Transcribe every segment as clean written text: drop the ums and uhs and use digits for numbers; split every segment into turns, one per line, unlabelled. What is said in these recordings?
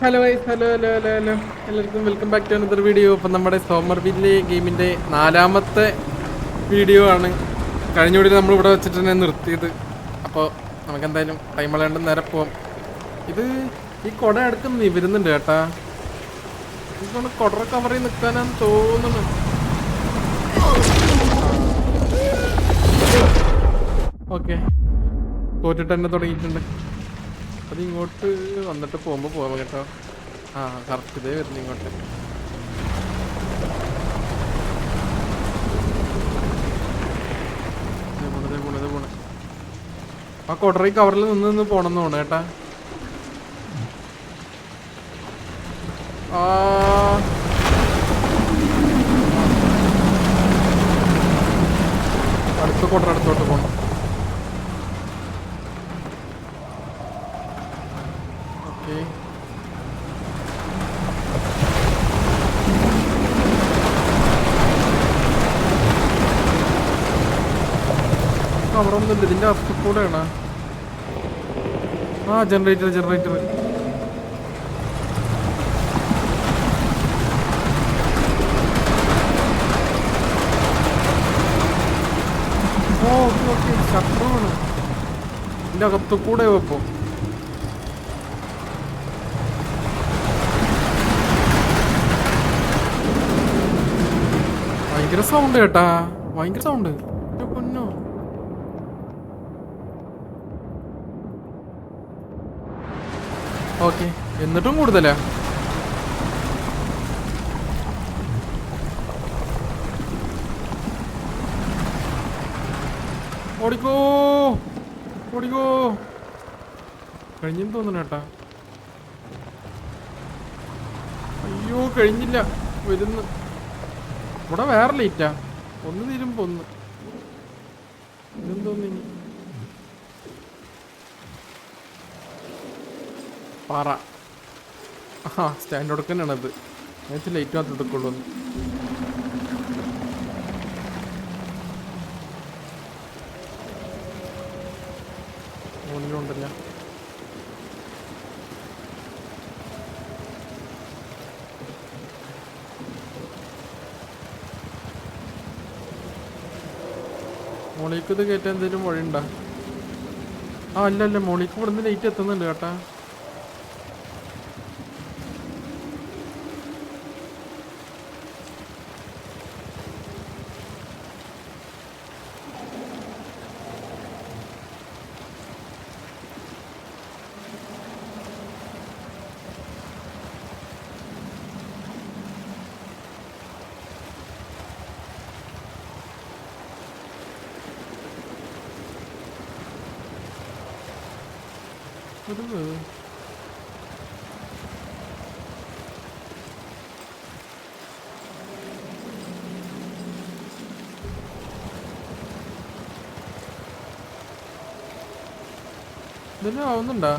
Hello guys, hello hello hello hello എല്ലാവർക്കും welcome back to another video. ഇപ്പം നമ്മുടെ സോമർവില്ലെ ഗെയിമിൻ്റെ 4ാമത്തെ വീഡിയോ ആണ്. കഴിഞ്ഞ വീഡിയോ നമ്മളിവിടെ വെച്ചിട്ട് തന്നെ നിർത്തിയത്. അപ്പോൾ നമുക്കെന്തായാലും ടൈം കളയാണ്ട് നേരെ പോവാം. ഇത് ഈ കുട എടുക്കുന്ന വരുന്നുണ്ട് കേട്ടാ. എനിക്കൊന്ന് കുട കവറിൽ നിൽക്കാനാന്ന് തോന്നുന്നു. ഓക്കെ, തോറ്റിട്ട് തന്നെ തുടങ്ങിയിട്ടുണ്ട്. അത് ഇങ്ങോട്ട് വന്നിട്ട് പോകുമ്പോൾ പോവാം കേട്ടോ. ആ കറക്റ്റ് ഇതേ വരുന്നു ഇങ്ങോട്ട്. പോണേ ആ കൊടറി കവറിൽ നിന്ന് പോണെന്ന് തോന്നുന്നു കേട്ടാ. അടുത്ത കൊടറ അടുത്തോട്ട് പോണം. ഓക്കെ, കവറൊന്നുമില്ല ഇതിന്റെ അപ്പുറത്ത് കൂടെയാണ്. ആ ജനറേറ്റർ ഓക്കെ ശത്രുവാണ്. ഇതിന്റെ അകത്ത് കൂടെ വെപ്പോ. ഭയങ്കര സൗണ്ട് കേട്ടാ, ഭയങ്കര സൗണ്ട്. പൊന്നോ, ഓക്കെ എന്നിട്ടും കൂടുതലാ. ഓടിക്കോ ഓടിക്കോ, കഴിഞ്ഞെന്ന് തോന്നുന്നു കേട്ടാ. അയ്യോ കഴിഞ്ഞില്ല, വരുന്നു. ഇവിടെ വേറെ ലൈറ്റാ, ഒന്ന് തീരുമ്പോ ഒന്ന്. ഇതെന്തോന്നു പാറ. ആ സ്റ്റാൻഡ് കൊടുക്കാനാണത്. ഞാൻ ലൈറ്റ് മാത്രം എടുക്കുള്ളൂ. മുകളിലുണ്ടല്ല. മോളിക്ക് ഇത് കയറ്റാൻ എന്തെങ്കിലും വഴിയുണ്ടോ? ആ അല്ല മോളിക്ക് ഇവിടുന്ന് ലൈറ്റ് എത്തുന്നുണ്ട് കേട്ടാ. ഇതെല്ലാം ആവുന്നുണ്ടാ?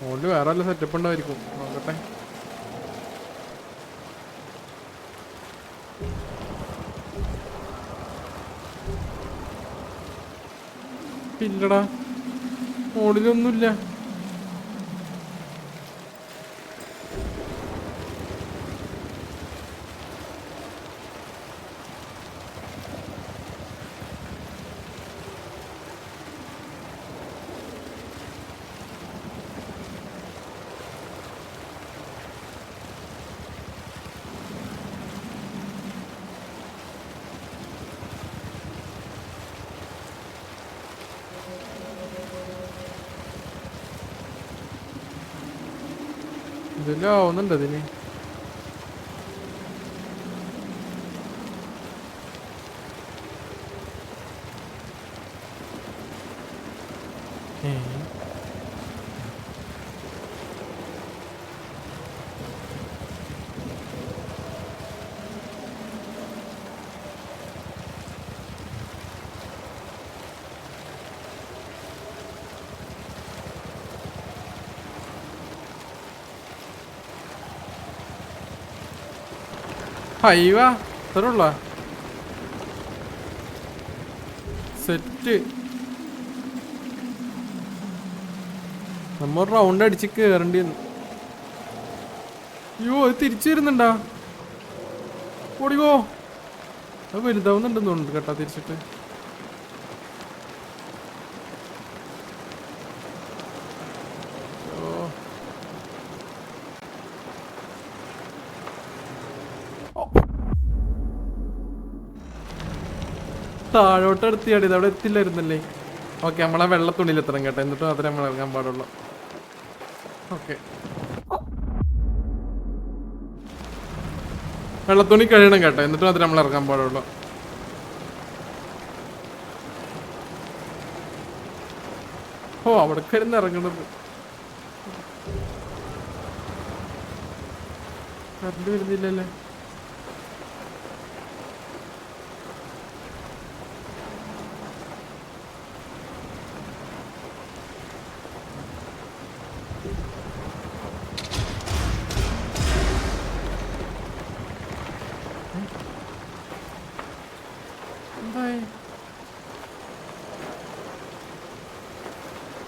ഓല് വേറെ വല്ല സെറ്റപ്പ് ഉണ്ടായിരിക്കും, നോക്കട്ടെ. ഇല്ലടാ, ഓടിലൊന്നുമില്ല. ഇതെല്ലാം ആവുന്നുണ്ട് അതിന്. ഏ ഹൈവാ ഇത്രയുള്ള സെറ്റ്. നമ്മ റൗണ്ട് അടിച്ച് കേറണ്ടി വന്നു. അയ്യോ അത് തിരിച്ചു വരുന്നുണ്ടാ? ഓടിക്കോ. അത് വലുതാവുന്നുണ്ടെന്ന് തോന്നുന്നു കേട്ടാ തിരിച്ചിട്ട്. താഴോട്ട് എടുത്തിയാടി, അവിടെ എത്തില്ലായിരുന്നല്ലേ? ഓക്കെ, നമ്മളെ വെള്ള തുണിയിൽ എത്തണം കേട്ടോ, എന്നിട്ട് മാത്രമേ നമ്മൾ ഇറങ്ങാൻ പാടുള്ളൂ. ഓക്കെ, വെള്ളത്തുണി കഴിയണം കേട്ടോ, എന്നിട്ട് മാത്രമേ നമ്മൾ ഇറങ്ങാൻ പാടുള്ളൂ. ഓ അവിടെ കിടന്ന് ഇറങ്ങണത്. കറണ്ട് വരുന്നില്ലല്ലേ?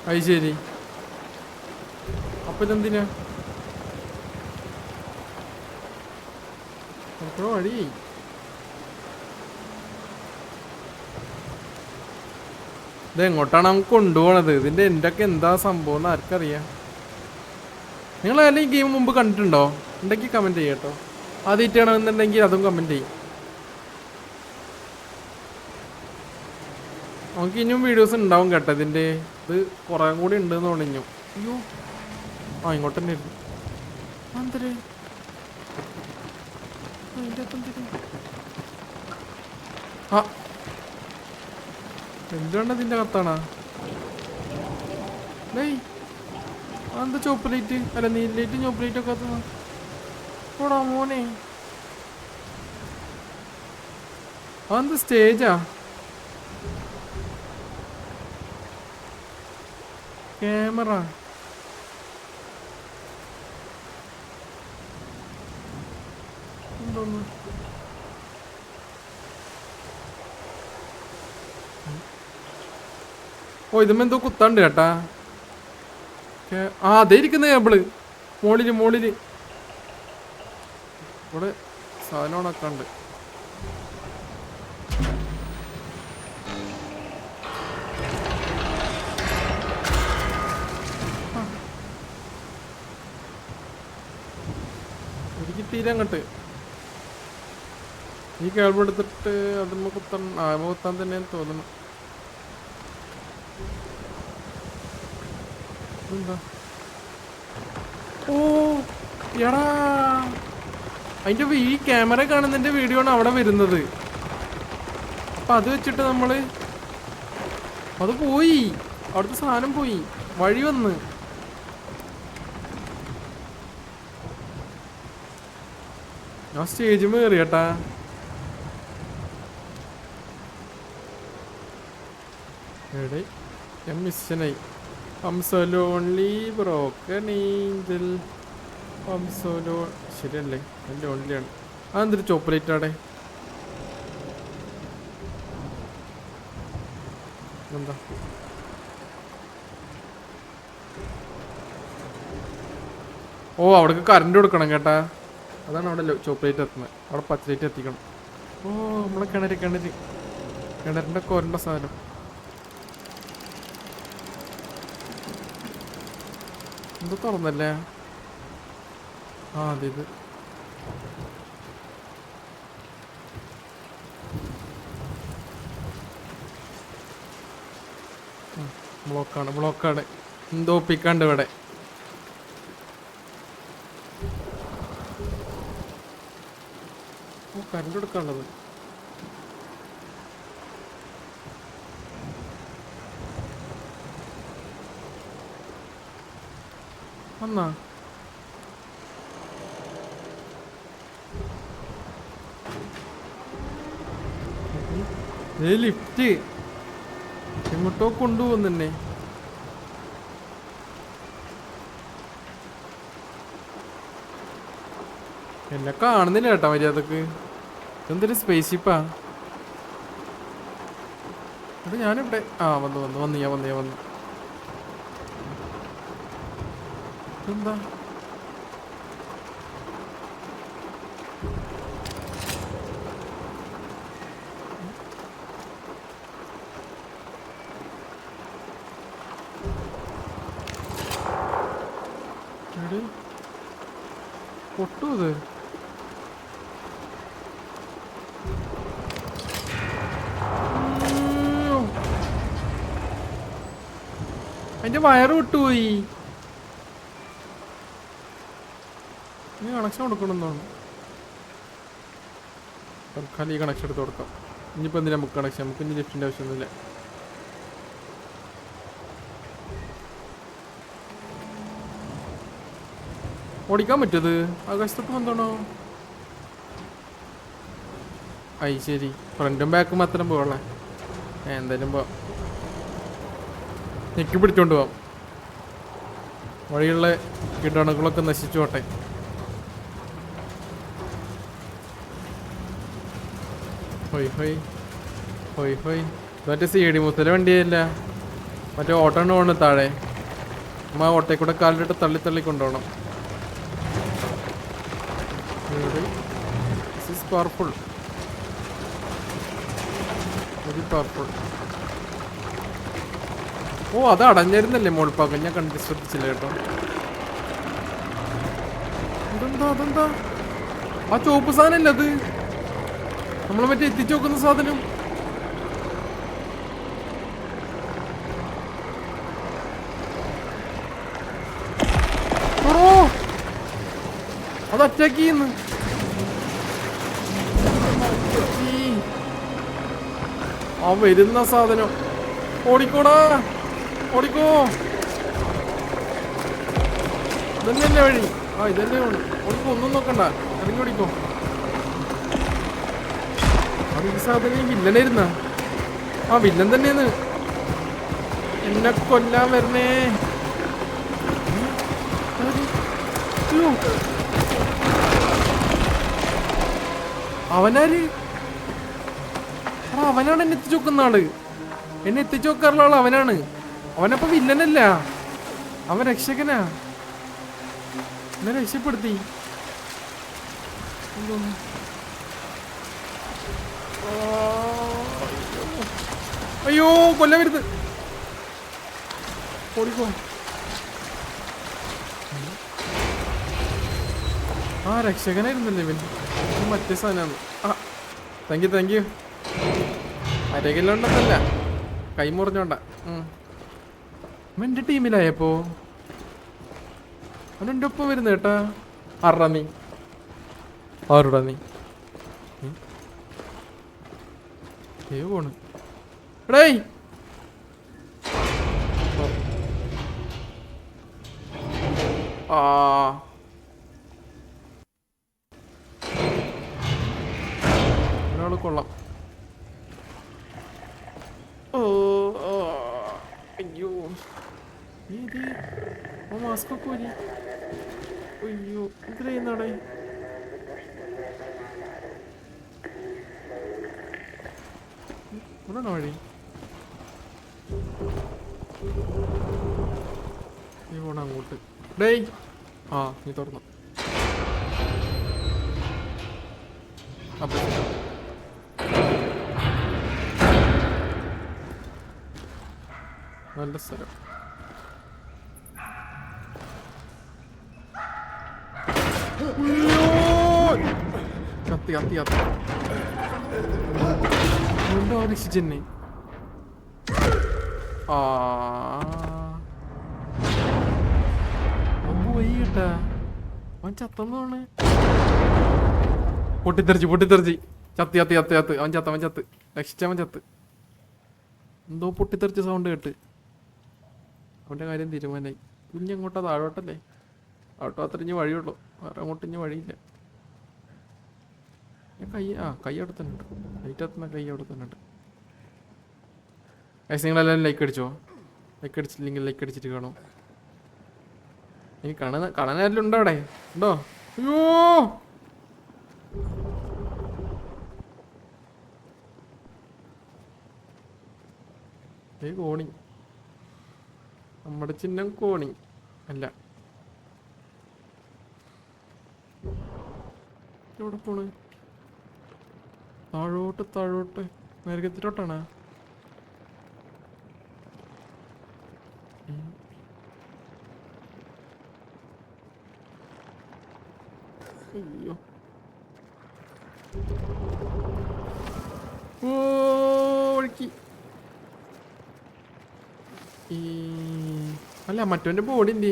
അത് ശരി, അപ്പൊ ഇതെന്തിനാ വഴി? ഇത് എങ്ങോട്ടാണ് നമുക്ക് കൊണ്ടുപോകണത്? ഇതിന്റെ എൻ്റെ ഒക്കെ എന്താ സംഭവം എന്ന് ആർക്കറിയാം? നിങ്ങൾ അല്ല ഈ ഗെയിം മുമ്പ് കണ്ടിട്ടുണ്ടോ? ഉണ്ടെങ്കിൽ കമന്റ് ചെയ്യട്ടോ. ആദ്യമായിട്ടാണെന്നുണ്ടെങ്കിൽ അതും കമന്റ് ചെയ്യും. നമുക്ക് ഇനിയും വീഡിയോസ് ഉണ്ടാവും കേട്ടോ ഇതിൻ്റെ. ഇത് കുറേ കൂടി ഉണ്ടെന്ന് തോന്നിഞ്ഞു. അയ്യോ ആ ഇങ്ങോട്ട് തന്നെ ഇരുന്നു. എന്തര് ആ എന്തുകൊണ്ട് ഇതിൻ്റെ കത്താണാ? ഡേയ് അതെന്താ ചോപ്പ് ലൈറ്റ്? അല്ല നീല ലൈറ്റും ചോപ്പ് ലൈറ്റും ഒക്കെ കത്തുന്ന ഓടാ മോനെ. അതെന്താ സ്റ്റേജാ? ക്യാമറ എന്തോന്ന്? ഓ ഇതുമെന്തോ കുത്താണ്ട് കേട്ടാ. ആ അതേ ഇരിക്കുന്ന കേബിള് മോളില് ഇവിടെ സാധനങ്ങളൊക്കെ ഉണ്ട്. എനിക്ക് തീരെ അങ്ങോട്ട് ഈ കേബിൾ എടുത്തിട്ട് അതിമ്മ കുത്താൻ തന്നെ തോന്നുന്നു. എന്താ ഓ എടാ അതിന്റെ ഈ ക്യാമറ കാണുന്നതിന്റെ വീഡിയോ ആണ് അവിടെ വരുന്നത്. അപ്പൊ അത് വെച്ചിട്ട് നമ്മള് അത് പോയി, അവിടുത്തെ സാധനം പോയി, വഴി വന്ന്. ഞാൻ സ്റ്റേജ് കയറി കേട്ടാ. എടേ ഞാൻ മിസ്സനായി. I'm so lonely, broken angel. I'm so lonely. ശരിയല്ലേ, ഞാൻ ലോൺലിയാണ്. അതെന്തൊരു ചോക്ലേറ്റ് ആടെ? എന്താ ഓ അവിടേക്ക് കറണ്ട് കൊടുക്കണം കേട്ടാ. അതാണ് അവിടെ ചോക്ലേറ്റ് എത്തുന്നത്. അവിടെ പച്ചലേറ്റ് എത്തിക്കണം. ഓ നമ്മളെ കിണറിൻ്റെ കോരണ്ട സാധനം. എന്തോ തുറന്നല്ലേ? ആ അതെ ഇത് ബ്ലോക്കാണ് എന്തോ ഒപ്പിക്കാണ്ട് ഇവിടെ. ഓ കറണ്ട് എടുക്കാനുള്ളത്. എന്നാ ലിഫ്റ്റ് എങ്ങോട്ടോ കൊണ്ടുപോകുന്നെ. എന്നെ കാണുന്നില്ല കേട്ടാ മര്യാദക്ക്. എന്തൊരു സ്പേസിപ്പാ. അത് ഞാനിവിടെ വന്നു എന്താ പൊട്ടു ഇത്. അതിന്റെ വയറ് വിട്ടുപോയി. ഇനി കണക്ഷൻ കൊടുക്കണമെന്നാണ്. തൽക്കാലം ഈ കണക്ഷൻ എടുത്ത് കൊടുക്കാം. ഇനിയിപ്പോൾ എന്തിനാ നമുക്ക് കണക്ഷൻ? നമുക്ക് ഇനി ലിഫ്റ്റിൻ്റെ ആവശ്യമൊന്നുമില്ല. ഓടിക്കാൻ പറ്റത് ആകാശത്തൊക്കെ എന്താണോ? അയ് ശരി, ഫ്രണ്ടും ബാക്കും മാത്രം പോകണേ. എന്തായാലും പോ, ഞെക്കി പിടിച്ചോണ്ട് പോവാം. വഴിയുള്ള കീടാണുക്കളൊക്കെ നശിച്ചു പോട്ടെ. ഹൊയ് ഹൊയ് ഹൊയ് ഹൊയ്. മറ്റേ CD മുത്തല വണ്ടിയല്ല, മറ്റേ ഓട്ടോ പോകണം താഴെ. അമ്മ ഓട്ടയിൽ കൂടെ കാലിലിട്ട് തള്ളി തള്ളി കൊണ്ടുപോകണം. This is powerful. Very powerful. ഓ, അത് അടഞ്ഞിരുന്നല്ലേ മോൾപ്പാക്കം? ഞാൻ കണ്ട് ശ്രദ്ധിച്ചില്ല കേട്ടോ. അതെന്താ ആ ചുവപ്പ് സാധനല്ലേ അത്? നമ്മളെ മറ്റേ എത്തിച്ചു നോക്കുന്ന സാധനം. അത് അറ്റാക്ക് ചെയ്യുന്നു. ആ വരുന്ന സാധനം. ഓടിക്കോടാ, ഓടിക്കോ. ഇതന്നെയല്ലേ വഴി? ആ ഇതന്നെ വേണം. ഓടിക്കോ, ഒന്നും നോക്കണ്ട, ഇറങ്ങി ഓടിക്കോ. അത് ഈ സാധനം വില്ലനായിരുന്ന? ആ വില്ലൻ തന്നെയാണ്. എന്നെ കൊല്ലാൻ വരണേ. അവനാര്? അവനാണ് എന്നെ എത്തിച്ചു നോക്കുന്ന ആള്. എന്നെ എത്തിച്ചു നോക്കാറുള്ള ആള് അവനാണ്. അവനപ്പോ വില്ലനല്ല, അവൻ രക്ഷകനാ. എന്നെ രക്ഷപ്പെടുത്തി. അയ്യോ, കൊല്ലാൻ വരുത്. ഓടിക്കോ. ആ രക്ഷകനായിരുന്നല്ലേ ഇവൻ. മറ്റേ സാധനമാണ്. ആ താങ്ക് യു. അരകില്ലോണ്ടല്ല, കൈ മുറിഞ്ഞോണ്ട. എന്റെ ടീമിലായപ്പോ അവനെന്റെ ഒപ്പം വരുന്ന കേട്ടാ. ആറാ നീ? ആരുടാ നീ? പോണ് എടേ. ഒരാള് കൊള്ളാം. അയ്യോ, മാസ്ക് ഒക്കെ വരി. അയ്യോ, ഇത് ചെയ്യുന്നാടേ. ഇവിടെയാണോ വഴി? നീ പോണ അങ്ങോട്ട്. ഡേയ്, ആ നീ തുറന്നു. അപ്പൊ നല്ല സ്ഥലം. കത്തി രക്ഷിച്ചെന്നെ. പോയി കേട്ടാ. അവൻ ചത്തന്നാണ്. പൊട്ടിത്തെറിച്ച് ചത്ത്. അവൻ ചത്ത്. രക്ഷിച്ചവൻ ചത്ത്. എന്തോ പൊട്ടിത്തെറിച്ച സൗണ്ട് കേട്ട് അവന്റെ കാര്യം തീരുമാനായി. കുഞ്ഞങ്ങോട്ടാ താഴോട്ടല്ലേ? ഓട്ടോ അത്രഞ്ഞ് വഴിയുള്ളൂ, വേറെ അങ്ങോട്ടിഞ്ഞ് വഴിയില്ല. ഞാൻ കൈ അവിടെ തന്നെ ഉണ്ട്, ലൈറ്റ് എത്തുന്ന കൈ അവിടെ തന്നെ ഉണ്ട്. നിങ്ങളെല്ലാവരും ലൈക്ക് അടിച്ചോ? ലൈക്ക് അടിച്ചില്ലെങ്കിൽ ലൈക്ക് അടിച്ചിട്ട് കാണും. ഇനി കാണാൻ ആരെങ്കിലും ഉണ്ടോ അവിടെ? ഉണ്ടോ? അയ്യോ കോണി, നമ്മുടെ ചിഹ്നം കോണി അല്ല. എവിടെ പോണ്? താഴോട്ട് നരകത്തിലോട്ടാണ്. അയ്യോ ഒഴുക്കി. അല്ല മറ്റവന്റെ ബോഡി എന്തി?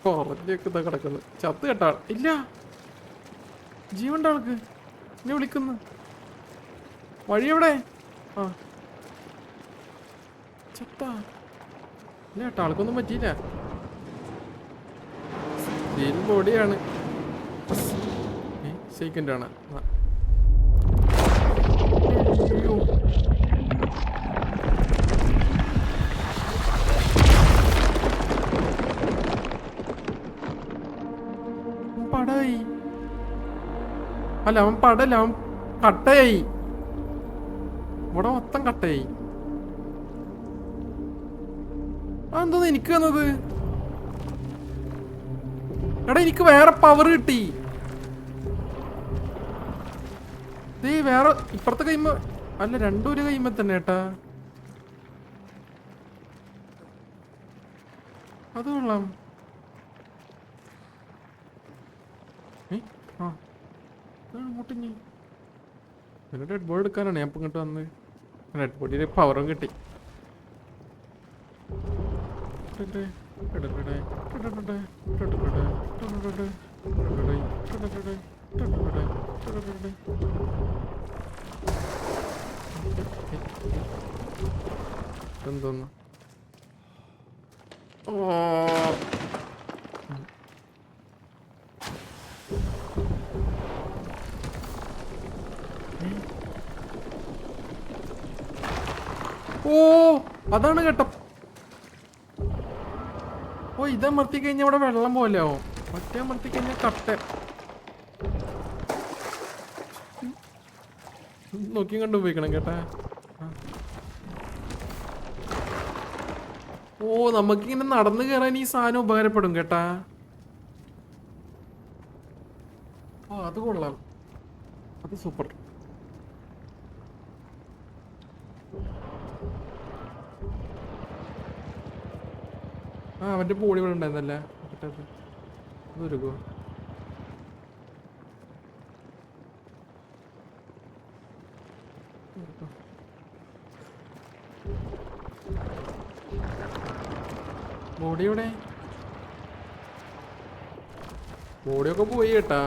കുറച്ചൊക്കെ ഇതാ കിടക്കുന്നു. ചത്ത് കേട്ടാ ഇല്ല, ജീവണ്ട ആൾക്ക്. എന്നെ വിളിക്കുന്നു. വഴി എവിടെ? ചത്താ ഇല്ല കേട്ടോ, ആൾക്കൊന്നും പറ്റിയില്ല. സ്റ്റീൽ ബോഡിയാണ്. സെക്കൻഡ് ആണ്. അയ്യോ പടായി. അല്ല അവൻ പടല്ല, അവൻ കട്ടയായി. ഇവിടെ മൊത്തം കട്ടയായി. അതെന്തോന്ന് എനിക്ക് വന്നത്? എടാ എനിക്ക് വേറെ പവർ കിട്ടി. വേറെ ഇപ്പുറത്തെ കൈമ അല്ല, രണ്ടും ഒരു കൈമ തന്നെ ഏട്ടാ. അത് കൊള്ളാം. അങ്ങോട്ടിഞ്ഞി പിന്നെ ഡെഡ് ബോഡി എടുക്കാനാണ് ഞാൻ ഇപ്പം ഇങ്ങോട്ട് വന്ന്. ഡെഡ് ബോഡിയുടെ പവറും കിട്ടി. എന്തോന്നു? അതാണ് കേട്ടോ. ഇതമർത്തി കഴിഞ്ഞാൽ ഇവിടെ വെള്ളം പോലെ ആവും. ഒറ്റ അമർത്തി കഴിഞ്ഞാൽ കട്ട. നോക്കി കണ്ടു ഉപയോഗിക്കണം കേട്ടാ. നമുക്കിങ്ങനെ നടന്നു കയറാൻ ഈ സാധനം ഉപകാരപ്പെടും കേട്ടാ. അത് കൊള്ളാം, അത് സൂപ്പർ. അവന്റെ ബോഡി ഇവിടെ ഉണ്ടായിരുന്നല്ലേ. അതൊരുക്കോ ബോഡി ഇവിടെ? ബോഡിയൊക്കെ പോയി കേട്ടാ.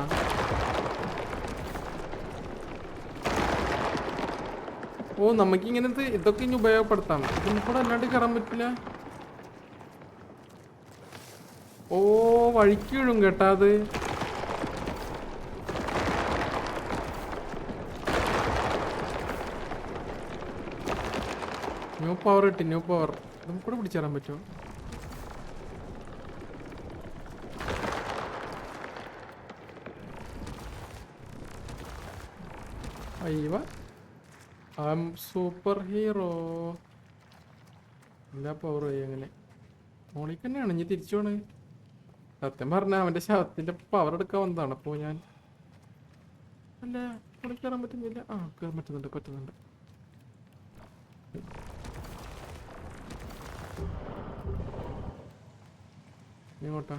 നമുക്കിങ്ങനത്തെ ഇതൊക്കെ ഇനി ഉപയോഗപ്പെടുത്താം. ഇതിന് കൂടെ അല്ലാണ്ട് കയറാൻ പറ്റില്ല. വഴിക്ക് വീഴും കേട്ടാ അത്. ന്യൂ പവർ കിട്ടി, ന്യൂ പവർ. നമുക്കൂടെ പിടിച്ചേരാൻ പറ്റുമോ? അയ്യവ ഐ എം സൂപ്പർ ഹീറോ. എല്ലാ പവറും ആയി. അങ്ങനെ മോളിക്ക് തന്നെയാണ് ഇനി തിരിച്ചു പോണേ. സത്യം പറഞ്ഞ അവന്റെ ശവത്തിന്റെ പവർ എടുക്കാൻ വന്നതാണ്. അപ്പോ ഞാൻ അല്ല ഇവിടെ കയറാൻ പറ്റുന്നില്ല. കയറാൻ പറ്റുന്നുണ്ട്. ഇങ്ങോട്ടാ?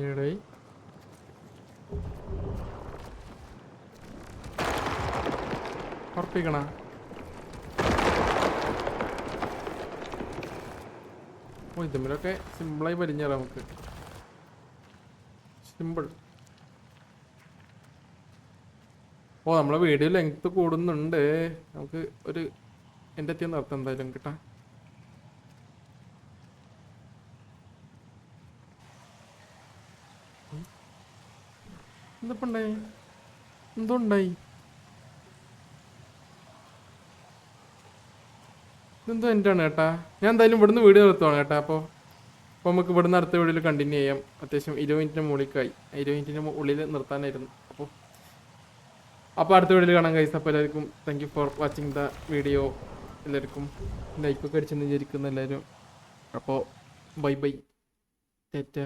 ഏടേ ഉറപ്പിക്കണ? ഇതുമ്മലൊക്കെ സിമ്പിളായി പരിഞ്ഞേറാം നമുക്ക്. സിമ്പിൾ. ഓ നമ്മളെ വീഡിയോ ലെങ്ത് കൂടുന്നുണ്ട്. നമുക്ക് ഒരു എൻ്റെ എത്തിയ നിർത്താം എന്തായാലും കേട്ടാ. എന്തപ്പോ ഉണ്ടായി? എന്തോ ഉണ്ടായി? ഇതെന്തോ എൻ്റെ ആണ് കേട്ടാ. ഞാൻ എന്തായാലും ഇവിടുന്ന് വീഡിയോ നിർത്തുവാണ് കേട്ടാ. അപ്പോൾ നമുക്ക് ഇവിടുന്ന് അടുത്ത വീഡിയോയിൽ കണ്ടിന്യൂ ചെയ്യാം. അത്യാവശ്യം 20 മിനിറ്റിന് മുകളിലേക്കായി. 20 മിനിറ്റിന് ഉള്ളിൽ നിർത്താനായിരുന്നു. അപ്പോൾ അടുത്ത വീഡിയോയിൽ കാണാൻ കഴിയും. അപ്പോൾ എല്ലാവർക്കും thank you for watching the video. എല്ലാവർക്കും ലൈക്കൊക്കെ അടിച്ചെന്ന് വിചാരിക്കുന്ന എല്ലാവരും. അപ്പോൾ ബൈ ബൈ. ടാറ്റ.